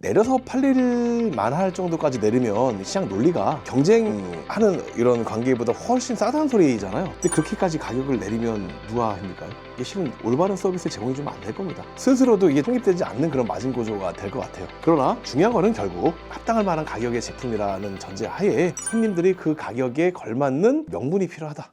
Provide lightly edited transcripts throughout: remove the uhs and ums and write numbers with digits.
내려서 팔릴 만할 정도까지 내리면 시장 논리가 경쟁하는 이런 관계보다 훨씬 싸다는 소리잖아요. 근데 그렇게까지 가격을 내리면 누가 힘들까요? 이게 실은 올바른 서비스 제공이 좀 안 될 겁니다. 스스로도 이게 통입되지 않는 그런 마진 구조가 될 것 같아요. 그러나 중요한 거는 결국 합당할 만한 가격의 제품이라는 전제 하에 손님들이 그 가격에 걸맞는 명분이 필요하다.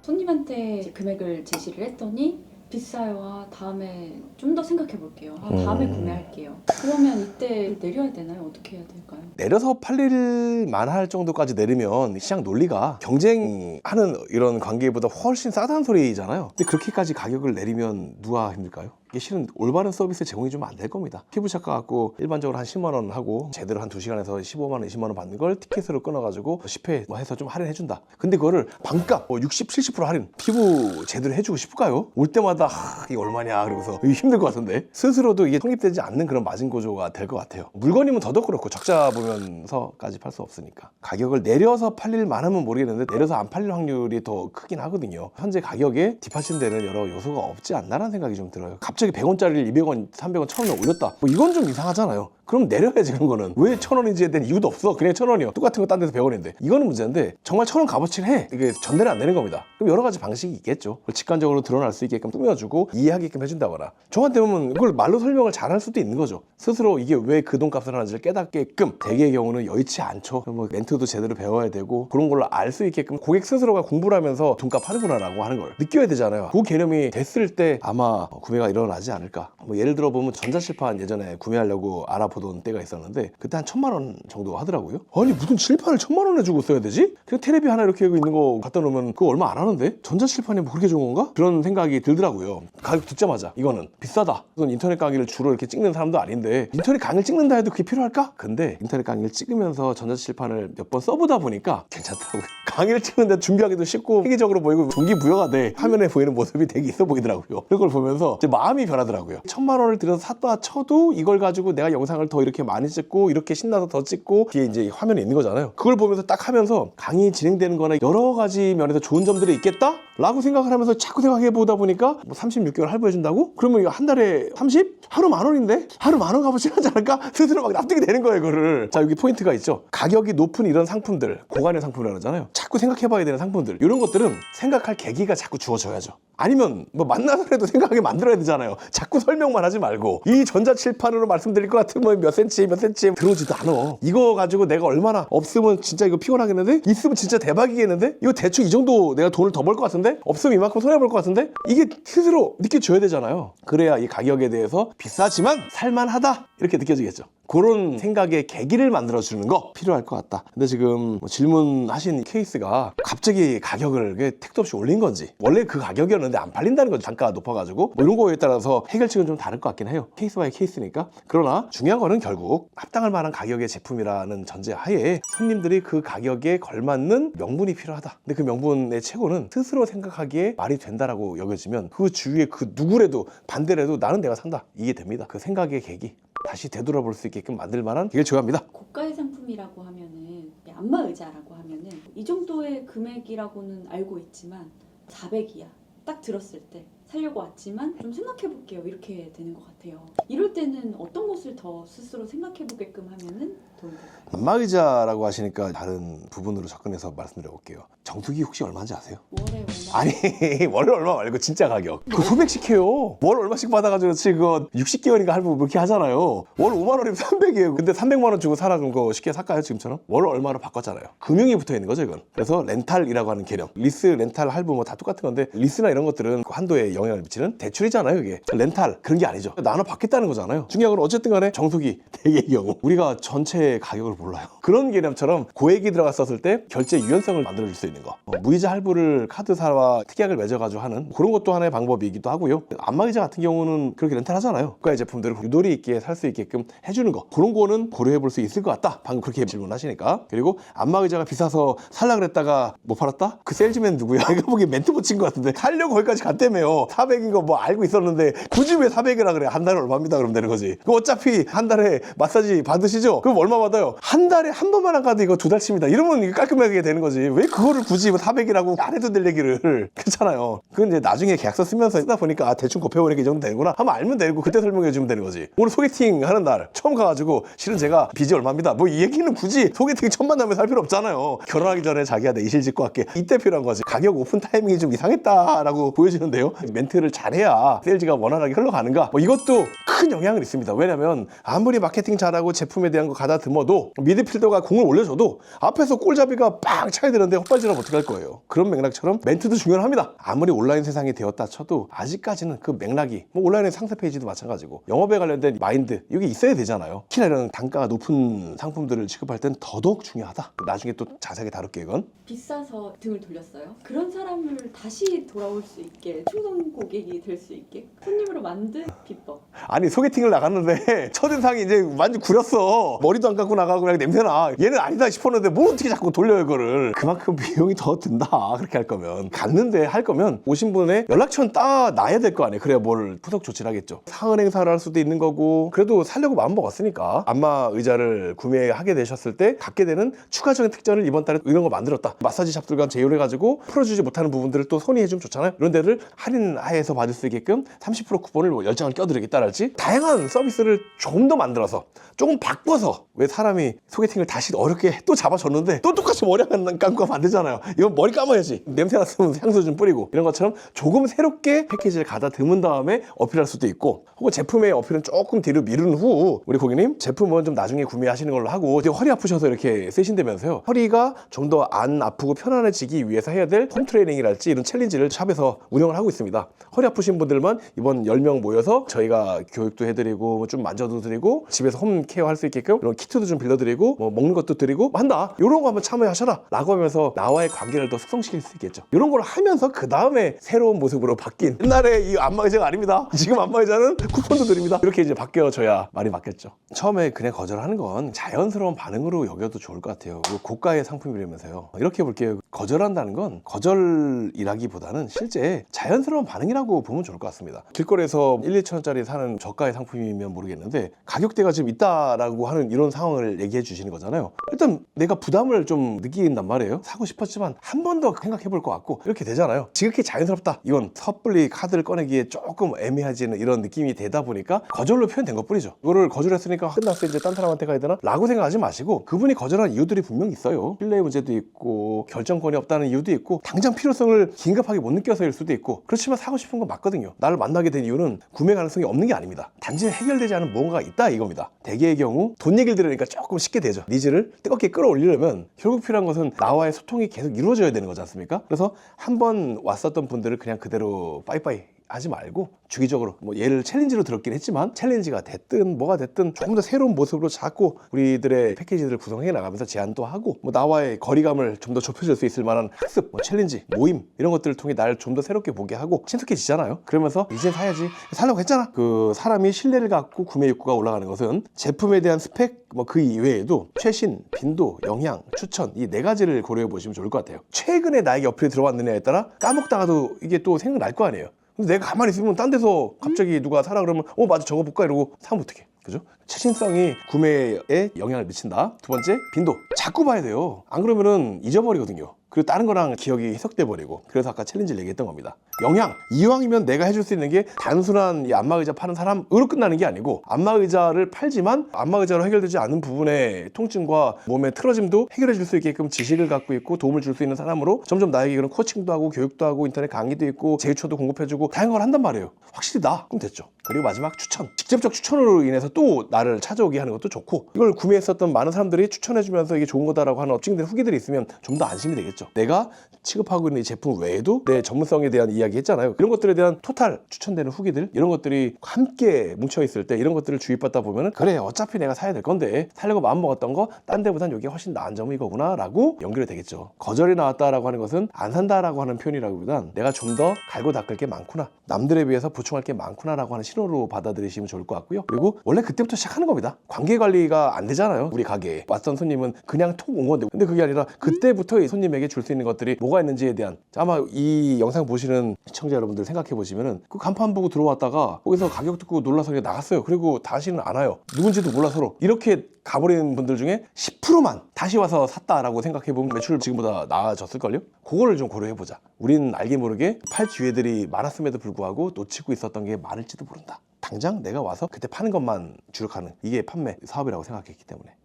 손님한테 금액을 제시를 했더니 비싸요. 다음에 좀 더 생각해 볼게요. 다음에 구매할게요. 그러면 이때 내려야 되나요? 어떻게 해야 될까요? 내려서 팔릴 만할 정도까지 내리면 시장 논리가 경쟁하는 이런 관계보다 훨씬 싸다는 소리잖아요. 근데 그렇게까지 가격을 내리면 누가 힘들까요? 이게 실은 올바른 서비스 제공이 좀 안 될 겁니다. 피부샷 가갖고 일반적으로 한 10만 원 하고 제대로 한 2시간에서 15만 원, 20만 원 받는 걸 티켓으로 끊어가지고 10회 뭐 해서 좀 할인해준다. 근데 그거를 반값 60, 70% 할인 피부 제대로 해주고 싶을까요? 올 때마다 이게 얼마냐 그러고서 이게 힘들 것 같은데 스스로도 이게 통입되지 않는 그런 마진 구조가 될 것 같아요. 물건이면 더더욱 그렇고 적자 보면서까지 팔 수 없으니까 가격을 내려서 팔릴 만하면 모르겠는데 내려서 안 팔릴 확률이 더 크긴 하거든요. 현재 가격에 뒷받침 되는 여러 요소가 없지 않나라는 생각이 좀 들어요. 갑자기 100원짜리를 200원, 300원, 1000원 올렸다. 뭐 이건 좀 이상하잖아요. 그럼 내려야지. 그런 거는 왜 1000원인지에 대한 이유도 없어. 그냥 1000원이요. 똑같은 거 딴 데서 100원인데 이거는 문제인데 정말 1000원 값어치를 해. 이게 전달이 안 되는 겁니다. 그럼 여러 가지 방식이 있겠죠. 직관적으로 드러날 수 있게끔 꾸며주고 이해하게끔 해준다거나 저한테 보면 이걸 말로 설명을 잘 할 수도 있는 거죠. 스스로 이게 왜 그 돈값을 하는지를 깨닫게끔 대개의 경우는 여의치 않죠. 뭐 멘트도 제대로 배워야 되고 그런 걸로 알 수 있게끔 고객 스스로가 공부를 하면서 돈값 하는구나라고 하는 걸 느껴야 되잖아요. 그 개념이 됐을 때 아마 구매가 일어나지 않을까. 뭐 예를 들어 보면 전자칠판 예전에 구매하려고 알아보던 때가 있었는데 그때 한 1000만 원 정도 하더라고요. 아니 무슨 칠판을 1000만 원에 주고 써야 되지? 그냥 테레비 하나 이렇게 있는 거 갖다 놓으면 그거 얼마 안 하는데? 전자칠판이 뭐 그렇게 좋은 건가? 그런 생각이 들더라고요. 가격 듣자마자 이거는 비싸다. 인터넷 강의를 주로 이렇게 찍는 사람도 아닌데 인터넷 강의를 찍는다 해도 그게 필요할까? 근데 인터넷 강의를 찍으면서 전자칠판을 몇 번 써보다 보니까 괜찮더라고요. 강의를 찍는데 준비하기도 쉽고 세계적으로 보이고 동기부여가 돼. 화면에 보이는 모습이 되게 있어 보이더라고요. 그걸 보면서 제 마음이 변하더라고요. 1000만 원을 들여서 샀다 쳐도 이걸 가지고 내가 영상을 더 이렇게 많이 찍고 이렇게 신나서 더 찍고 뒤에 이제 화면에 있는 거잖아요. 그걸 보면서 딱 하면서 강의 진행되는 거나 여러 가지 면에서 좋은 점들이 있겠다? 라고 생각을 하면서 자꾸 생각해 보다 보니까 뭐 36개월 할부해준다고? 그러면 이거 한 달에 30? 하루 10,000원인데? 하루 10,000원 값어치 하지 않을까? 스스로 막 납득이 되는 거예요, 이거를. 자, 여기 포인트가 있죠. 가격이 높은 이런 상품들, 고가의 상품이라고 하잖아요. 자꾸 생각해봐야 되는 상품들. 이런 것들은 생각할 계기가 자꾸 주어져야죠. 아니면 뭐 만나서라도 생각하게 만들어야 되잖아요. 자꾸 설명만 하지 말고 이 전자칠판으로 말씀드릴 것 같으면 몇 센치 들어오지도 않아. 이거 가지고 내가 얼마나 없으면 진짜 이거 피곤하겠는데? 있으면 진짜 대박이겠는데? 이거 대충 이 정도 내가 돈을 더 벌 것 같은데? 없으면 이만큼 손해볼 것 같은데? 이게 스스로 느껴져야 되잖아요. 그래야 이 가격에 대해서 비싸지만 살만하다 이렇게 느껴지겠죠. 그런 생각의 계기를 만들어주는 거 필요할 것 같다. 근데 지금 뭐 질문하신 케이스가 갑자기 가격을 택도 없이 올린 건지 원래 그 가격이었는데 안 팔린다는 거죠. 단가가 높아가지고 뭐 이런 거에 따라서 해결책은 좀 다를 것 같긴 해요. 케이스 바이 케이스니까. 그러나 중요한 거는 결국 합당할 만한 가격의 제품이라는 전제 하에 손님들이 그 가격에 걸맞는 명분이 필요하다. 근데 그 명분의 최고는 스스로 생각하기에 말이 된다라고 여겨지면 그 주위에 그 누구래도 반대로 해도 나는 내가 산다. 이게 됩니다. 그 생각의 계기. 다시 되돌아볼 수 있게끔 만들 만한 게 중요합니다. 고가의 상품이라고 하면은 안마 의자라고 하면은 이 정도의 금액이라고는 알고 있지만 400이야. 딱 들었을 때 살려고 왔지만 좀 생각해볼게요. 이렇게 되는 것 같아요. 이럴 때는 어떤 것을 더 스스로 생각해보게끔 하면은 도움이 될까요? 안마의자라고 하시니까 다른 부분으로 접근해서 말씀드려 볼게요. 정수기 혹시 얼마인지 아세요? 월에 얼마? 아니 월에 얼마 말고 진짜 가격 그거 수백씩 해요. 월 얼마씩 받아가지고 지금 60개월인가 할부 그렇게 하잖아요. 월 5만 원이면 300이에요. 근데 300만 원 주고 사라는 거 쉽게 살까요 지금처럼? 월 얼마로 바꿨잖아요. 금융이 붙어있는 거죠 이건. 그래서 렌탈이라고 하는 개념. 리스, 렌탈, 할부 뭐 다 똑같은 건데 리스나 이런 것들은 그 한도에 영향을 미치는 대출이잖아요 이게. 렌탈 그런 게 아니죠. 나눠 받겠다는 거잖아요. 중요한 건 어쨌든 간에 정수기 대개의 경우 우리가 전체 가격을 몰라요. 그런 개념처럼 고액이 들어갔었을 때 결제 유연성을 만들어줄 수 있는 거. 무이자 할부를 카드사와 특약을 맺어가지고 하는 그런 것도 하나의 방법이기도 하고요. 안마의자 같은 경우는 그렇게 렌탈 하잖아요. 고가의 제품들을 유도리 있게 살 수 있게끔 해주는 거. 그런 거는 고려해 볼 수 있을 것 같다. 방금 그렇게 질문하시니까. 그리고 안마의자가 비싸서 살라 그랬다가 못 팔았다? 그 세일즈맨 누구야? 이거 보기 멘트 붙인 것 같은데 살려고 거기까지 갔다며요. 400인 거 뭐 알고 있었는데 굳이 왜 400이라 그래? 한 달에 얼마입니다 그러면 되는 거지. 그 어차피 한 달에 마사지 받으시죠? 그럼 얼마 받아요? 한 달에 한 번만 안 가도 이거 2달치입니다. 이러면 이게 깔끔하게 되는 거지. 왜 그거를 굳이 400이라고 안 해도 될 얘기를 그렇잖아요. 그건 이제 나중에 계약서 쓰면서 쓰다 보니까 아, 대충 곱해보니까 이 정도 되는구나 하면 알면 되고 그때 설명해 주면 되는 거지. 오늘 소개팅 하는 날 처음 가가지고 실은 제가 빚이 얼마입니다. 뭐 이 얘기는 굳이 소개팅 첫 만나면 할 필요 없잖아요. 결혼하기 전에 자기가 내 이실 짓고 할게. 이때 필요한 거지. 가격 오픈 타이밍이 좀 이상했다라고 보여지는데요. 멘트를 잘해야 세일즈가 원활하게 흘러가는가. 뭐 이것도 큰 영향을 있습니다. 왜냐면 아무리 마케팅 잘하고 제품에 대한 거 가다듬어도 미드필더가 공을 올려줘도 앞에서 골잡이가 빵 차야 되는데 헛발질하면 어떡할 거예요. 그런 맥락처럼 멘트도 중요합니다. 아무리 온라인 세상이 되었다 쳐도 아직까지는 그 맥락이 뭐 온라인의 상세 페이지도 마찬가지고 영업에 관련된 마인드 이게 있어야 되잖아요. 특히나 이런 단가가 높은 상품들을 취급할 땐 더더욱 중요하다. 나중에 또 자세하게 다룰게요. 이건 비싸서 등을 돌렸어요. 그런 사람을 다시 돌아올 수 있게 충성 고객이 될 수 있게 손님으로 만든 비법. 아니 소개팅을 나갔는데 첫인상이 이제 완전 구렸어. 머리도 안 감고 나가고 그냥 냄새나. 얘는 아니다 싶었는데 뭘 어떻게 자꾸 돌려요 이거를. 그만큼 비용이 더 든다. 그렇게 할 거면 갔는데 할 거면 오신 분의 연락처는 따놔야 될 거 아니에요. 그래야 뭘 푸석 조치를 하겠죠. 상은 행사를 할 수도 있는 거고 그래도 살려고 마음 먹었으니까 안마 의자를 구매하게 되셨을 때 갖게 되는 추가적인 특전을 이번 달에 이런 거 만들었다. 마사지 샵들과 제휴해가지고 풀어주지 못하는 부분들을 또 손이 해주면 좋잖아요. 이런 데를 할인하에서 받을 수 있게끔 30% 쿠폰을 뭐 10장을 껴드리겠다랄지 다양한 서비스를 조금 더 만들어서 조금 바꿔서 왜 사람이 소개팅을 다시 어렵게 또 잡아줬는데 또 똑같이 머리 안 감고 하면 안 되잖아요. 이건 머리 감아야지. 냄새 났으면 향수 좀 뿌리고 이런 것처럼 조금 새롭게 패키지를 가다듬은 다음에 어필할 수도 있고 혹은 제품의 어필은 조금 뒤로 미룬 후 우리 고객님 제품은 좀 나중에 구매하시는 걸로 하고 되게 허리 아프셔서 이렇게 쓰신다면서요. 허리가 좀 더 안 아프고 편안해지기 위해서 해야 될 홈 트레이닝이랄지 이런 챌린지를 샵에서 운영을 하고 있습니다. 허리 아프신 분들만 이번 10명 모여서 저희가 교육도 해드리고 좀 만져도 드리고 집에서 홈 케어 할 수 있게끔 이런 키트도 좀 빌려드리고 뭐 먹는 것도 드리고 한다. 이런 거 한번 참여하셔라 라고 하면서 나와의 관계를 더 숙성시킬 수 있겠죠. 이런 걸 하면서 그 다음에 새로운 모습으로 바뀐 옛날에 이 안마의자가 아닙니다. 지금 안마의자는 쿠폰도 드립니다. 이렇게 이제 바뀌어져야 말이 맞겠죠. 처음에 그냥 거절하는 건 자연스러운 반응으로 여겨도 좋을 것 같아요. 고가의 상품이라면서요. 이렇게 볼게요. 거절한다는 건 거절이라기보다는 실제 자연스러운 반응이라고 보면 좋을 것 같습니다. 길거리에서 1, 2천원짜리 사는 저가의 상품이면 모르겠는데 가격대가 지금 있다라고 하는 이런 상황을 얘기해 주시는 거잖아요. 일단 내가 부담을 좀 느낀단 말이에요. 사고 싶었지만 한 번 더 생각해 볼 것 같고 이렇게 되잖아요. 지극히 자연스럽다. 이건 섣불리 카드를 꺼내기에 조금 애매해지는 이런 느낌이 되다 보니까 거절로 표현된 것 뿐이죠. 이거를 거절했으니까 끝났어 이제 딴 사람한테 가야 되나? 라고 생각하지 마시고 그분이 거절한 이유들이 분명히 있어요. 신뢰의 문제도 있고 결정권이 없다는 이유도 있고 당장 필요성을 긴급하게 못 느껴서일 수도 있고 그렇지만 사고 싶은 건 맞거든요. 나를 만나게 된 이유는 구매 가능성이 없는 게 아닙니다. 단지 해결되지 않은 뭔가가 있다 이겁니다. 대개의 경우 돈 얘기를 들으니까 조금 쉽게 되죠. 니즈를 뜨겁게 끌어올리려면 결국 필요한 것은 나와의 소통이 계속 이루어져야 되는 거지 않습니까? 그래서 한 번 왔었던 분들을 그냥 그대로 빠이빠이 하지 말고 주기적으로 뭐 얘를 챌린지로 들었긴 했지만 챌린지가 됐든 뭐가 됐든 조금 더 새로운 모습으로 자꾸 우리들의 패키지들을 구성해 나가면서 제안도 하고 뭐 나와의 거리감을 좀 더 좁혀질 수 있을 만한 학습, 뭐 챌린지, 모임 이런 것들을 통해 나를 좀 더 새롭게 보게 하고 친숙해지잖아요. 그러면서 이제 사야지 살려고 했잖아. 그 사람이 신뢰를 갖고 구매 욕구가 올라가는 것은 제품에 대한 스펙 뭐 그 이외에도 최신, 빈도, 영향, 추천 이 4가지를 고려해 보시면 좋을 것 같아요. 최근에 나에게 어플이 들어왔느냐에 따라 까먹다가도 이게 또 생각날 거 아니에요. 근데 내가 가만히 있으면 딴 데서 갑자기 누가 사라 그러면 맞아 저거 볼까 이러고 사면 어떡해. 그죠? 최신성이 구매에 영향을 미친다. 두 번째, 빈도. 자꾸 봐야 돼요. 안 그러면은 잊어버리거든요. 그리고 다른 거랑 기억이 해석돼 버리고. 그래서 아까 챌린지를 얘기했던 겁니다. 영향. 이왕이면 내가 해줄 수 있는 게 단순한 이 안마의자 파는 사람으로 끝나는 게 아니고 안마의자를 팔지만 안마의자로 해결되지 않은 부분의 통증과 몸의 틀어짐도 해결해 줄 수 있게끔 지식을 갖고 있고 도움을 줄 수 있는 사람으로 점점 나에게 그런 코칭도 하고 교육도 하고 인터넷 강의도 있고 제휴처도 공급해주고 다양한 걸 한단 말이에요. 확실히 나. 그럼 됐죠. 그리고 마지막 추천. 직접적 추천으로 인해서 또 나를 찾아오게 하는 것도 좋고 이걸 구매했었던 많은 사람들이 추천해주면서 이게 좋은 거다라고 하는 업증된 후기들이 있으면 좀 더 안심이 되겠죠. 내가 취급하고 있는 이 제품 외에도 내 전문성에 대한 이야기 했잖아요. 이런 것들에 대한 토탈 추천되는 후기들 이런 것들이 함께 뭉쳐있을 때 이런 것들을 주입받다 보면은 그래 어차피 내가 사야 될 건데 사려고 마음먹었던 거 딴 데보단 이게 훨씬 나은 점은 이거구나 라고 연결이 되겠죠. 거절이 나왔다라고 하는 것은 안 산다라고 하는 표현이라기보단 내가 좀 더 갈고 닦을 게 많구나 남들에 비해서 보충할 게 많구나 라고 하는 신호로 받아들이시면 좋을 것 같고요. 그리고 원래 그때부터 시작하는 겁니다. 관계 관리가 안 되잖아요. 우리 가게에 왔던 손님은 그냥 톡 온 건데 근데 그게 아니라 그때부터 이 손님에게 줄 수 있는 것들이 뭐가 있는지에 대한, 아마 이 영상 보시는 시청자 여러분들 생각해 보시면은 그 간판 보고 들어왔다가 거기서 가격 듣고 놀라서 그냥 나갔어요. 그리고 다시는 안 와요. 누군지도 몰라 서로. 이렇게 가버리는 분들 중에 10%만 다시 와서 샀다라고 생각해보면 매출 지금보다 나아졌을걸요? 그거를 좀 고려해보자. 우린 알게 모르게 팔 기회들이 많았음에도 불구하고 놓치고 있었던 게 많을지도 모른다. 당장 내가 와서 그때 파는 것만 주력하는, 이게 판매 사업이라고 생각했기 때문에.